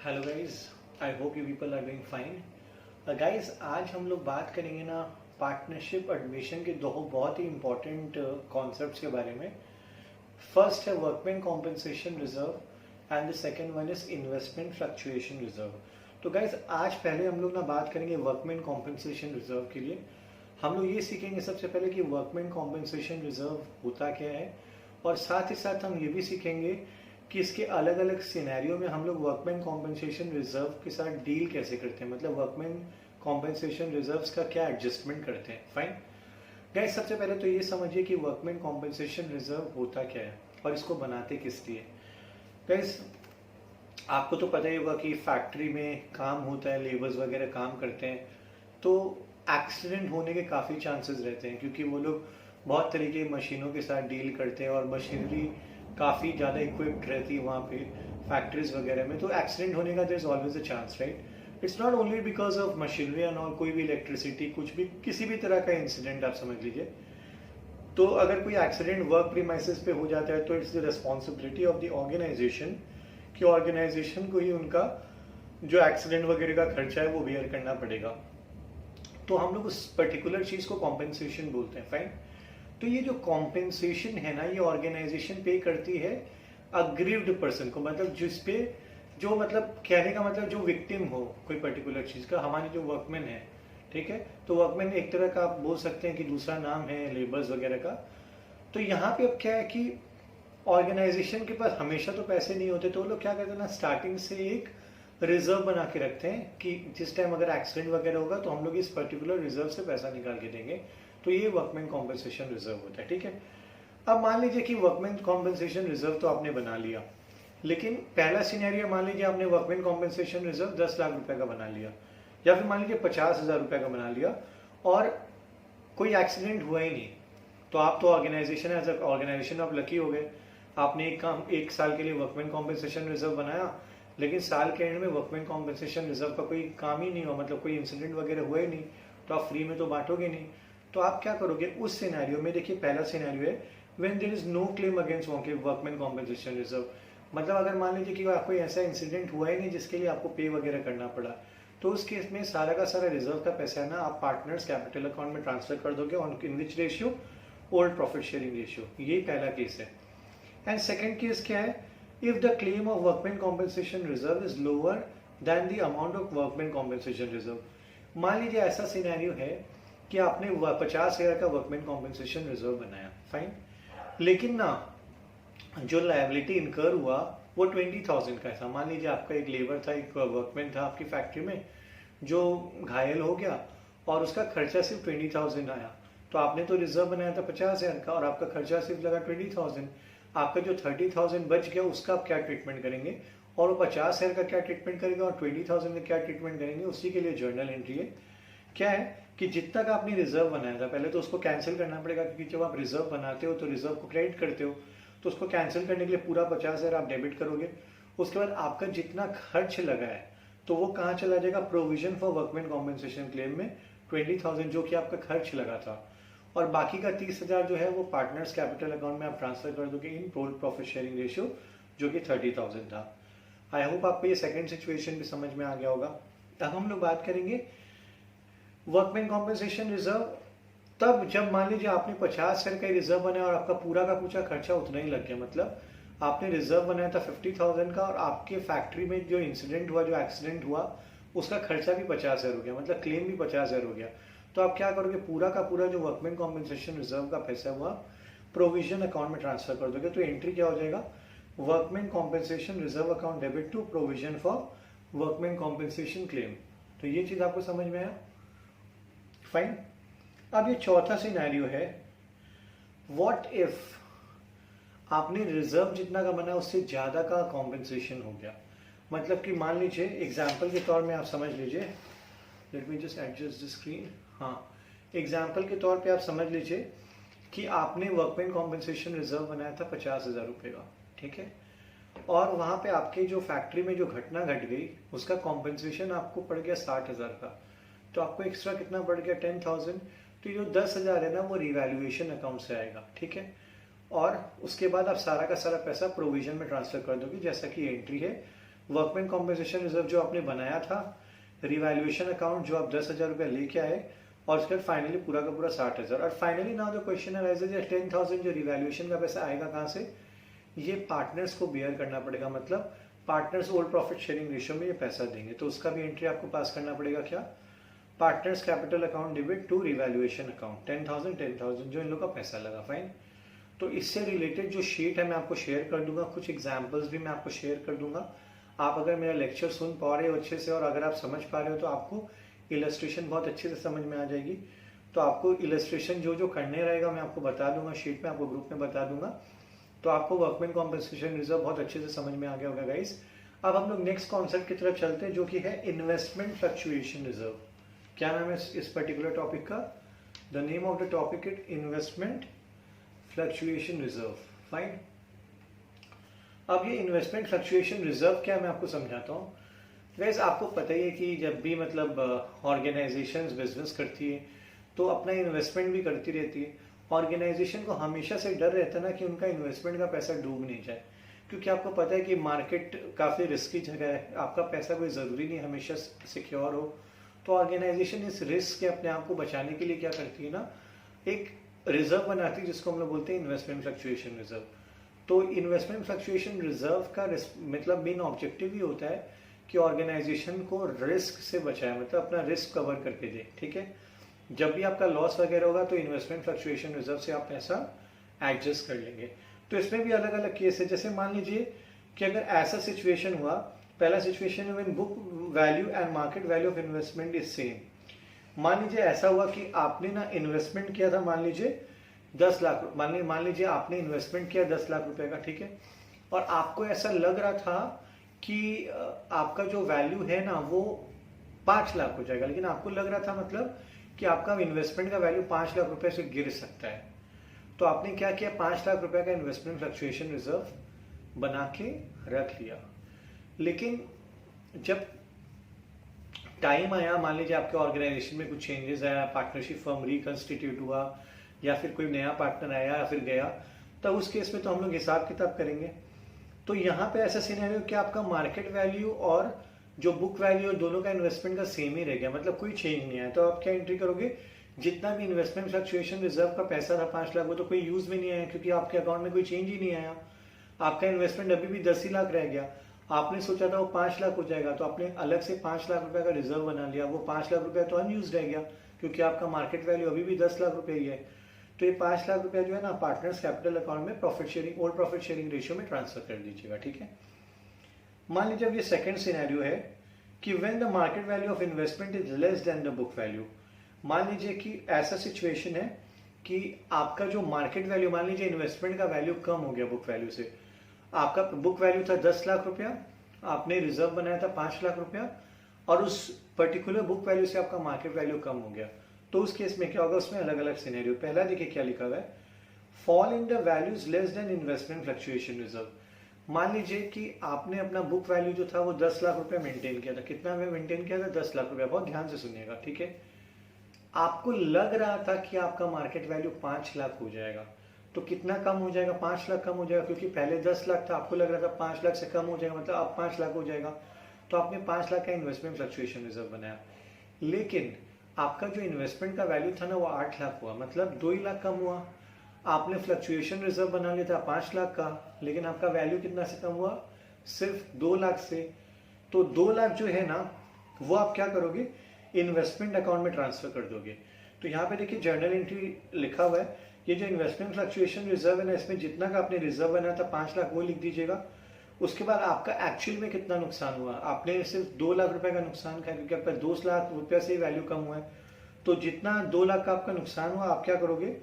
Hello guys, I hope you people are doing fine. Guys, आज हम लोग बात करेंगे ना पार्टनरशिप एडमिशन के दो बहुत ही इंपॉर्टेंट कॉन्सेप्ट्स के बारे में। फर्स्ट है workman compensation reserve and the second one is investment fluctuation reserve. तो गाइस, आज पहले हम लोग ना बात करेंगे वर्कमैन कॉम्पेंसेशन रिजर्व के लिए। हम लोग ये सीखेंगे सबसे पहले कि वर्कमैन कॉम्पेंसेशन रिजर्व होता क्या है, और साथ ही साथ हम ये भी सीखेंगे कि इसके अलग अलग सिनेरियो में हम लोग वर्कमैन कॉम्पेंसेशन रिजर्व के साथ डील कैसे करते हैं, मतलब वर्कमैन कॉम्पेंसेशन रिजर्व्स का क्या एडजस्टमेंट करते हैं। फाइन गाइस, सबसे पहले तो ये समझिए कि वर्कमैन कॉम्पेंसेशन रिजर्व होता क्या है और इसको बनाते किस लिए। गाइस, आपको तो पता ही होगा कि फैक्ट्री में काम होता है, लेबर्स वगैरह काम करते हैं, तो एक्सीडेंट होने के काफ़ी चांसेस रहते हैं क्योंकि वो लोग बहुत तरीके की मशीनों के साथ डील करते हैं और मशीनरी काफ़ी ज़्यादा इक्विप्ड रहती है वहाँ पे फैक्ट्रीज वगैरह में, तो एक्सीडेंट होने का there is always a chance, right. It's not only because of machinery and all, कोई भी इलेक्ट्रिसिटी, कुछ भी किसी भी तरह का इंसिडेंट आप समझ लीजिए। तो अगर कोई एक्सीडेंट वर्क प्रीमाइसेस पे हो जाता है तो it's the responsibility of the organisation कि ऑर्गेनाइजेशन को ही उनका जो एक्सीडेंट वगैरह का खर्चा है वो बेयर करना पड़ेगा। तो हम लोग उस पर्टिकुलर चीज़ को कॉम्पेंसेशन बोलते हैं। फाइन, तो ये जो कॉम्पेंसेशन है ना, ये ऑर्गेनाइजेशन पे करती है अग्रीव्ड पर्सन को, मतलब जिसपे जो, मतलब कहने का मतलब जो विक्टिम हो कोई पर्टिकुलर चीज का, हमारे जो वर्कमैन है, ठीक है। तो वर्कमैन एक तरह का आप बोल सकते हैं कि दूसरा नाम है लेबर्स वगैरह का। तो यहाँ पे अब क्या है कि ऑर्गेनाइजेशन के पास हमेशा तो पैसे नहीं होते, तो वो लोग क्या करते हैं ना, स्टार्टिंग से एक रिजर्व बना के रखते हैं कि जिस टाइम अगर एक्सीडेंट वगैरह होगा तो हम लोग इस पर्टिकुलर रिजर्व से पैसा निकाल के देंगे। तो ये वर्कमैन कॉम्पेंसेशन रिजर्व होता है, ठीक है। अब मान लीजिए कि वर्कमैन कॉम्पेंसेशन रिजर्व तो आपने बना लिया, लेकिन पहला सिनेरियो मान लीजिए आपने वर्कमैन कॉम्पेंसेशन रिजर्व 10 लाख रुपए का बना लिया, या फिर मान लीजिए 50,000 रुपए का बना लिया और कोई एक्सीडेंट हुआ ही नहीं। तो आप तो ऑर्गेनाइजेशन एज ऑर्गेनाइजेशन आप लकी हो गए, आपने एक साल के लिए वर्कमैन कॉम्पेंसेशन रिजर्व बनाया, लेकिन साल के एंड में वर्कमैन कॉम्पेंसेशन रिजर्व का कोई काम ही नहीं हुआ, मतलब कोई इंसिडेंट वगैरह हुआ ही नहीं, तो आप फ्री में तो बांटोगे नहीं। तो आप क्या करोगे उस सिनेरियो में, देखिए पहला सिनेरियो है when there is no claim against workman compensation reserve, मतलब अगर मान लीजिए कि कोई ऐसा इंसिडेंट हुआ ही नहीं जिसके लिए आपको पे वगैरह करना पड़ा, तो उस केस में सारा का सारा रिजर्व का पैसा है ना आप पार्टनर्स कैपिटल अकाउंट में ट्रांसफर कर दोगे on in which ratio, old profit sharing ratio. ये पहला केस है। एंड सेकेंड केस क्या है, if the claim of workman compensation reserve is lower than the amount of workman compensation reserve। मान लीजिए ऐसा सिनेरियो है कि आपने 50,000 का वर्कमैन कॉम्पेंसेशन रिजर्व बनाया, फाइन, लेकिन ना जो लायबिलिटी इनकर हुआ वो 20,000 का था। मान लीजिए आपका एक लेबर था, एक वर्कमैन था आपकी फैक्ट्री में जो घायल हो गया और उसका खर्चा सिर्फ 20,000 आया। तो आपने तो रिजर्व बनाया था 50,000 का और आपका खर्चा सिर्फ लगा 20,000। आपका जो 30,000 बच गया उसका आप क्या ट्रीटमेंट करेंगे, और वो 50,000 का क्या ट्रीटमेंट करेंगे और 20,000 का क्या ट्रीटमेंट करेंगे, उसी के लिए जर्नल एंट्री है। क्या है कि जितना का आपने रिजर्व बनाया था पहले तो उसको कैंसिल करना पड़ेगा, क्योंकि जब आप रिजर्व बनाते हो तो रिजर्व को क्रेडिट करते हो, तो उसको कैंसिल करने के लिए पूरा 50,000 आप डेबिट करोगे। उसके बाद आपका जितना खर्च लगा है तो वो कहाँ चला जाएगा, provision for workman compensation claim में 20,000 जो कि आपका खर्च लगा था, और बाकी का 30,000 जो है वो पार्टनर्स कैपिटल अकाउंट में आप ट्रांसफर कर दोगे in old profit sharing ratio जो कि 30,000 था। आई होप आपको ये सेकंड सिचुएशन भी समझ में आ गया होगा। अब हम लोग बात करेंगे वर्कमैन कॉम्पेंसेशन रिजर्व तब जब मान लीजिए आपने 50,000 का रिजर्व बनाया और आपका पूरा का पूरा खर्चा उतना ही लग गया, मतलब आपने रिजर्व बनाया था 50,000 का और आपके फैक्ट्री में जो इंसिडेंट हुआ, जो एक्सीडेंट हुआ, उसका खर्चा भी 50,000 हो गया, मतलब क्लेम भी 50,000 हो गया। तो आप क्या करोगे, पूरा का पूरा जो वर्कमैन कॉम्पेंसेशन रिजर्व का पैसा हुआ प्रोविजन अकाउंट में ट्रांसफर कर दोगे। तो एंट्री क्या हो जाएगा, workman compensation reserve account debit to provision for workman compensation claim. तो ये चीज आपको समझ में आया, फाइन। अब ये चौथा सिनेरियो है, व्हाट इफ आपने रिजर्व जितना का बनाया उससे ज्यादा का कॉम्पेंसेशन हो गया, मतलब कि मान लीजिए एग्जाम्पल के तौर में आप समझ लीजिए, let me just adjust the screen. हाँ, एग्जाम्पल के तौर पे आप समझ लीजिए कि आपने वर्कमैन कॉम्पेंसेशन रिजर्व बनाया था 50,000 रुपये का, ठीक है, और वहाँ पे आपके जो फैक्ट्री में जो घटना घट गई उसका कॉम्पेंसेशन आपको पड़ गया 60,000 का, तो आपको एक्स्ट्रा कितना पड़ गया 10,000। तो जो 10,000 है ना वो रिवैल्यूएशन अकाउंट से आएगा, ठीक है, और उसके बाद आप सारा का सारा पैसा प्रोविजन में ट्रांसफर कर दोगे, जैसा कि एंट्री है वर्कमैन कॉम्पेंसेशन रिजर्व जो आपने बनाया था, रिवैल्यूएशन अकाउंट जो आप 10,000 रुपया लेके आए, और उसके बाद फाइनली पूरा का पूरा 60,000। और finally now the question arises 10,000 जो रिवैल्यूएशन का पैसा आएगा कहाँ से? ये पार्टनर्स को बेयर करना पड़ेगा, मतलब partners old profit sharing ratio में ये पैसा देंगे, तो उसका भी एंट्री आपको पास करना पड़ेगा। क्या? Partners capital account debit to revaluation account 10,000 जो इन लोग का पैसा लगा। फाइन। तो इससे रिलेटेड जो शीट है मैं आपको शेयर कर दूंगा, कुछ एग्जाम्पल्स भी मैं आपको शेयर कर दूंगा। आप अगर मेरा लेक्चर सुन पा रहे हो अच्छे से और अगर आप समझ पा रहे हो तो आपको इलस्ट्रेशन बहुत अच्छे से समझ में आ जाएगी। तो आपको इलस्ट्रेशन जो जो करने रहेगा मैं आपको बता दूंगा, शीट में आपको ग्रुप में बता दूंगा। तो आपको वर्कमैन कॉम्पेंसेशन रिजर्व बहुत अच्छे से समझ में आ गया होगा गाइस। अब हम लोग नेक्स्ट कॉन्सेप्ट की तरफ चलते हैं जो कि है इन्वेस्टमेंट फ्लक्चुएशन रिजर्व। क्या नाम है इस पर्टिकुलर टॉपिक का? The name of the topic is investment fluctuation reserve. Fine. अब ये इन्वेस्टमेंट फ्लक्चुएशन रिजर्व क्या, मैं आपको समझाता हूँ। गाइस आपको पता ही है कि जब भी मतलब ऑर्गेनाइजेशंस बिजनेस करती है तो अपना इन्वेस्टमेंट भी करती रहती है। ऑर्गेनाइजेशन को हमेशा से डर रहता है ना कि उनका इन्वेस्टमेंट का पैसा डूब नहीं जाए, क्योंकि आपको पता है कि मार्केट काफ़ी रिस्की जगह है, आपका पैसा कोई ज़रूरी नहीं हमेशा सिक्योर हो। तो ऑर्गेनाइजेशन इस रिस्क से अपने आप को बचाने के लिए क्या करती है ना, एक रिजर्व बनाती है जिसको हम लोग बोलते हैं इन्वेस्टमेंट फ्लक्चुएशन रिजर्व। तो इन्वेस्टमेंट फ्लक्चुएशन रिजर्व का मतलब मेन ऑब्जेक्टिव ही होता है कि ऑर्गेनाइजेशन को रिस्क से बचाए, मतलब अपना रिस्क कवर करके दे। ठीक है, जब भी आपका लॉस वगैरह होगा तो इन्वेस्टमेंट फ्लक्चुएशन रिजर्व से आप पैसा एडजस्ट कर लेंगे। तो इसमें भी अलग अलग केस है। जैसे मान लीजिए कि अगर ऐसा सिचुएशन हुआ, पहला situation when book value and market value of investment is same. मान लीजिए ऐसा हुआ कि आपने ना इन्वेस्टमेंट किया था, मान लीजिए 10 लाख, मान लीजिए आपने इन्वेस्टमेंट किया 10 लाख रुपए का। ठीक है, और आपको ऐसा लग रहा था कि आपका जो वैल्यू है ना वो 5 लाख हो जाएगा, लेकिन आपको लग रहा था मतलब कि आपका इन्वेस्टमेंट का वैल्यू 5 लाख रुपए से गिर सकता है। तो आपने क्या किया, 5 लाख रुपए का इन्वेस्टमेंट फ्लक्चुएशन रिजर्व बना के रख लिया। लेकिन जब टाइम आया, मान लीजिए आपके ऑर्गेनाइजेशन में कुछ चेंजेस आया, पार्टनरशिप फर्म रिकंस्टिट्यूट हुआ या फिर कोई नया पार्टनर आया या फिर गया, तब उस केस में तो हम लोग हिसाब किताब करेंगे। तो यहाँ पे ऐसा सिनेरियो कि आपका मार्केट वैल्यू और जो बुक वैल्यू दोनों का इन्वेस्टमेंट का सेम ही रह गया, मतलब कोई चेंज नहीं आया। तो आप क्या एंट्री करोगे, जितना भी इन्वेस्टमेंट फ्लक्चुएशन रिजर्व का पैसा था 5 लाख, वो तो कोई यूज में नहीं आया क्योंकि आपके अकाउंट में कोई चेंज ही नहीं आया। आपका इन्वेस्टमेंट अभी भी 10 ही लाख रह गया। आपने सोचा था वो 5 लाख हो जाएगा, तो आपने अलग से 5 लाख रुपए का रिजर्व बना लिया। वो 5 लाख रुपया तो अनयूज रह गया क्योंकि आपका मार्केट वैल्यू अभी भी 10 लाख रुपए ही है। तो ये 5 लाख रुपया जो है ना पार्टनर्स कैपिटल अकाउंट में profit sharing old profit sharing ratio में ट्रांसफर कर दीजिएगा। ठीक है, मान लीजिए अब ये सेकंड सिनेरियो है कि when the market value of investment is less than the book value. मान लीजिए कि ऐसा सिचुएशन है कि आपका जो मार्केट वैल्यू, मान लीजिए इन्वेस्टमेंट का वैल्यू कम हो गया बुक वैल्यू से। आपका बुक वैल्यू था 10 लाख रुपया, आपने रिजर्व बनाया था 5 लाख रुपया, और उस पर्टिकुलर बुक वैल्यू से आपका मार्केट वैल्यू कम हो गया। तो उस केस में क्या होगा, उसमें अलग अलग सिनेरियो। पहला देखिए क्या लिखा हुआ है, fall in the values less than investment fluctuation reserve. मान लीजिए कि आपने अपना बुक वैल्यू जो था वो 10 लाख रुपया मेंटेन किया था। कितना में मेंटेन किया था? 10 लाख रुपया। बहुत ध्यान से सुनिएगा। ठीक है, आपको लग रहा था कि आपका मार्केट वैल्यू 5 लाख हो जाएगा। तो कितना कम हो जाएगा? 5 लाख कम हो जाएगा, क्योंकि पहले 10 लाख था, आपको लग रहा था 5 लाख से कम हो जाएगा, मतलब अब 5 लाख हो जाएगा। तो आपने 5 लाख का इन्वेस्टमेंट फ्लक्चुएशन रिजर्व बनाया, लेकिन आपका जो इन्वेस्टमेंट का वैल्यू था ना वो 8 लाख हुआ, मतलब 2 ही लाख कम हुआ। आपने फ्लक्चुएशन रिजर्व बना लिया था 5 लाख का, लेकिन आपका वैल्यू कितना से कम हुआ? सिर्फ 2 लाख से। तो 2 लाख जो है ना वो आप क्या करोगे, इन्वेस्टमेंट अकाउंट में ट्रांसफर कर दोगे। तो यहाँ पे देखिए जर्नल एंट्री लिखा हुआ है, ये जो इन्वेस्टमेंट फ्लक्चुएशन रिजर्व है ना, इसमें जितना का आपने रिजर्व बनाया था 5 लाख वो लिख दीजिएगा। उसके बाद आपका एक्चुअल में कितना नुकसान हुआ, आपने सिर्फ 2 लाख रुपए का नुकसान किया क्योंकि आपका 2 लाख रुपया से वैल्यू कम हुआ है। तो जितना 2 लाख का आपका नुकसान हुआ, आप क्या करोगे,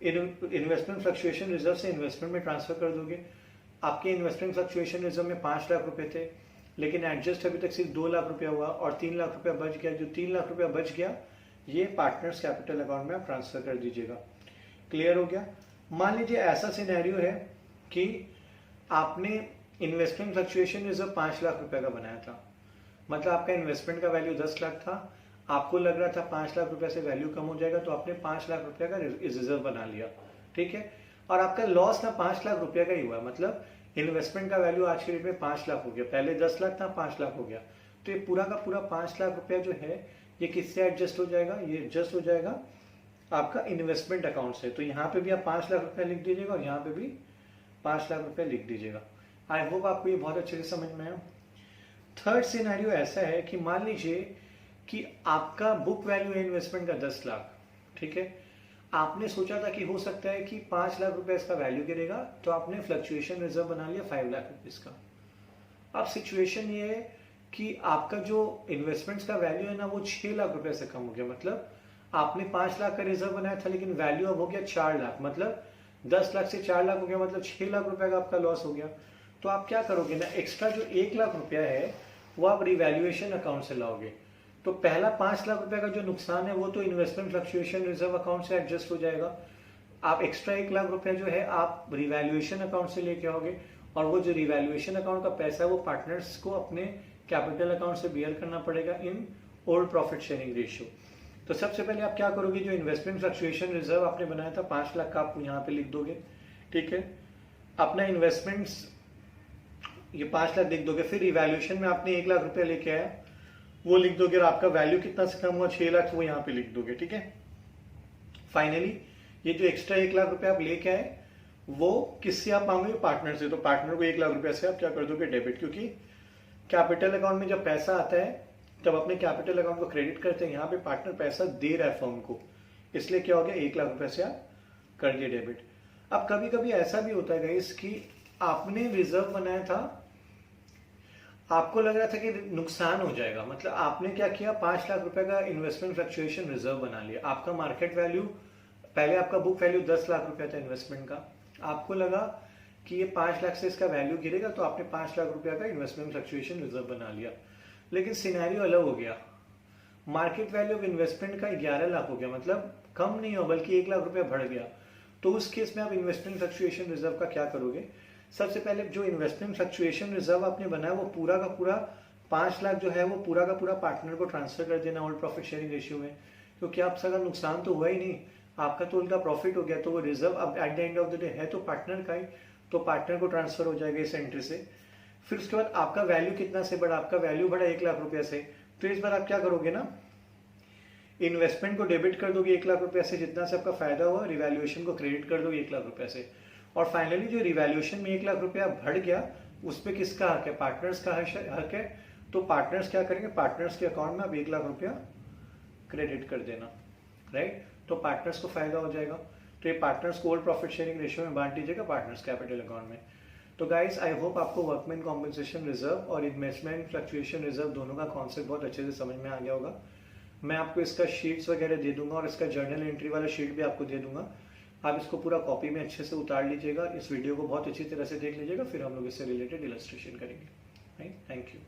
इन्वेस्टमेंट फ्लक्चुएशन रिजर्व से इन्वेस्टमेंट में ट्रांसफर कर दोगे। आपके इन्वेस्टमेंट फ्लक्चुएशन रिजर्व में 5 लाख रुपए थे, लेकिन एडजस्ट अभी तक सिर्फ 2 लाख रुपया हुआ और 3 लाख रुपया बच गया। जो 3 लाख रुपया बच गया ये पार्टनर्स कैपिटल अकाउंट में आप ट्रांसफर कर दीजिएगा। क्लियर हो गया। मान लीजिए ऐसा सिनेरियो है कि आपने इन्वेस्टमेंट फ्लक्चुएशन रिजर्व 5 लाख रुपए का बनाया था, मतलब आपका इन्वेस्टमेंट का वैल्यू 10 लाख था, आपको लग रहा था 5 लाख रुपए से वैल्यू कम हो जाएगा, तो आपने 5 लाख रुपए का रिजर्व बना लिया। ठीक है, और आपका लॉस ना 5 लाख रुपए का ही हुआ, मतलब इन्वेस्टमेंट का वैल्यू आज के डेट में 5 लाख हो गया, पहले 10 लाख था 5 लाख हो गया। तो ये पूरा का पूरा 5 लाख रुपया जो है ये किससे एडजस्ट हो जाएगा, ये एडजस्ट हो जाएगा आपका इन्वेस्टमेंट अकाउंट से। तो यहाँ पे भी आप 5 लाख रुपया लिख दीजिएगा और यहाँ पे भी 5 लाख रुपया लिख दीजिएगा। आई होप आपको ये बहुत अच्छे से समझ में आया। थर्ड सिनेरियो ऐसा है कि मान लीजिए कि आपका बुक वैल्यू है इन्वेस्टमेंट का 10 लाख, ठीक है। आपने सोचा था कि हो सकता है कि 5 लाख रुपए इसका वैल्यू गिरेगा, तो आपने फ्लक्चुएशन रिजर्व बना लिया 5 लाख रुपीज का। अब सिचुएशन ये है कि आपका जो इन्वेस्टमेंट्स का वैल्यू है ना वो 6 लाख रुपए से कम हो गया। मतलब आपने 5 लाख का रिजर्व बनाया था लेकिन वैल्यू अब हो गया 4 लाख, मतलब 10 लाख से 4 लाख हो गया, मतलब 6 लाख रुपए का आपका लॉस हो गया। तो आप क्या करोगे ना, एक्स्ट्रा जो 1 लाख रुपया है वो आप रिवैल्यूएशन अकाउंट से लाओगे। तो पहला 5 लाख रुपए का जो नुकसान है वो तो इन्वेस्टमेंट फ्लक्चुएशन रिजर्व अकाउंट से एडजस्ट हो जाएगा। आप एक्स्ट्रा 1 लाख रुपया जो है आप रिवैल्यूएशन अकाउंट से लेके आओगे और वो जो रिवैल्यूएशन अकाउंट का पैसा है वो पार्टनर्स को अपने कैपिटल अकाउंट से बियर करना पड़ेगा in old profit sharing ratio. तो सबसे पहले आप क्या करोगे, जो इन्वेस्टमेंट फ्लक्चुएशन रिजर्व आपने बनाया था 5 लाख का आप यहाँ पे लिख दोगे, ठीक है। अपना इन्वेस्टमेंट्स ये 5 लाख लिख दोगे, फिर रिवैल्यूएशन में आपने 1 लाख रुपया लेके आया वो लिख दोगे और आपका वैल्यू कितना से कम हुआ 6 लाख, वो यहाँ पे लिख दोगे, ठीक है। फाइनली ये जो एक्स्ट्रा 1 लाख रुपया आप लेके आए वो किससे आप मांगोगे, पार्टनर से। तो पार्टनर को 1 लाख रुपया से आप क्या कर दोगे, डेबिट, क्योंकि कैपिटल अकाउंट में जब पैसा आता है तब अपने कैपिटल अकाउंट को क्रेडिट करते हैं, यहाँ पे पार्टनर पैसा दे रहा है फर्म को, इसलिए क्या हो गया 1 लाख रुपए से आप कर दिए डेबिट। अब कभी कभी ऐसा भी होता है गाइस कि आपने रिजर्व बनाया था, आपको लग रहा था कि नुकसान हो जाएगा, मतलब आपने क्या किया 5 लाख रुपए का इन्वेस्टमेंट फ्लक्चुएशन रिजर्व बना लिया। आपका मार्केट वैल्यू, पहले आपका बुक वैल्यू 10 लाख रुपया था इन्वेस्टमेंट का, आपको लगा कि ये 5 लाख से इसका वैल्यू गिरेगा तो आपने 5 लाख रुपया का इन्वेस्टमेंट फ्लक्चुएशन रिजर्व बना लिया। लेकिन सिनेरियो अलग हो गया, मार्केट वैल्यू ऑफ इन्वेस्टमेंट का 11 लाख हो गया, मतलब कम नहीं हो बल्कि 1 लाख रुपया बढ़ गया। तो उस केस में आप इन्वेस्टमेंट फ्लक्चुएशन रिजर्व का क्या करोगे, सबसे पहले जो इन्वेस्टमेंट फ्लक्चुएशन रिजर्व आपने बनाया वो पूरा का पूरा 5 लाख जो है वो पूरा का पूरा पार्टनर को ट्रांसफर कर देना ओल्ड प्रॉफिट शेयरिंग रेशियो में, क्योंकि आपका का नुकसान तो हुआ ही नहीं, आपका तो उनका प्रॉफिट हो गया। तो वो रिजर्व अब at the end of the day है तो पार्टनर का ही, तो पार्टनर को ट्रांसफर हो जाएगा इस एंट्री से। फिर उसके बाद आपका वैल्यू कितना से बढ़ा, आपका वैल्यू बढ़ा 1 लाख रुपया से, तो इस बार आप क्या करोगे ना, इन्वेस्टमेंट को डेबिट कर दोगे 1 लाख रुपया से, जितना से आपका फायदा हुआ रिवैल्यूएशन को क्रेडिट कर दोगे 1 लाख रुपया से। और फाइनली जो रिवैल्यूएशन में 1 लाख रुपया बढ़ गया उस पर किसका हक है, पार्टनर्स का हक है। तो पार्टनर्स क्या करेंगे, पार्टनर्स के अकाउंट में आप 1 लाख रुपया क्रेडिट कर देना, राइट। तो पार्टनर्स को फायदा हो जाएगा। तो ये पार्टनर्स को ओल्ड प्रॉफिट शेयरिंग रेशियो में बांट दीजिएगा पार्टनर्स कैपिटल अकाउंट में। तो गाइस आई होप आपको वर्कमैन कॉम्पनसेशन रिजर्व और इन्वेस्टमेंट फ्लक्चुएशन रिजर्व दोनों का कॉन्सेप्ट बहुत अच्छे से समझ में आ गया होगा। मैं आपको इसका शीट्स वगैरह दे दूंगा और इसका जर्नल एंट्री वाला शीट भी आपको दे दूंगा, आप इसको पूरा कॉपी में अच्छे से उतार लीजिएगा, इस वीडियो को बहुत अच्छी तरह से देख लीजिएगा, फिर हम लोग इससे रिलेटेड इलस्ट्रेशन करेंगे। Thank you.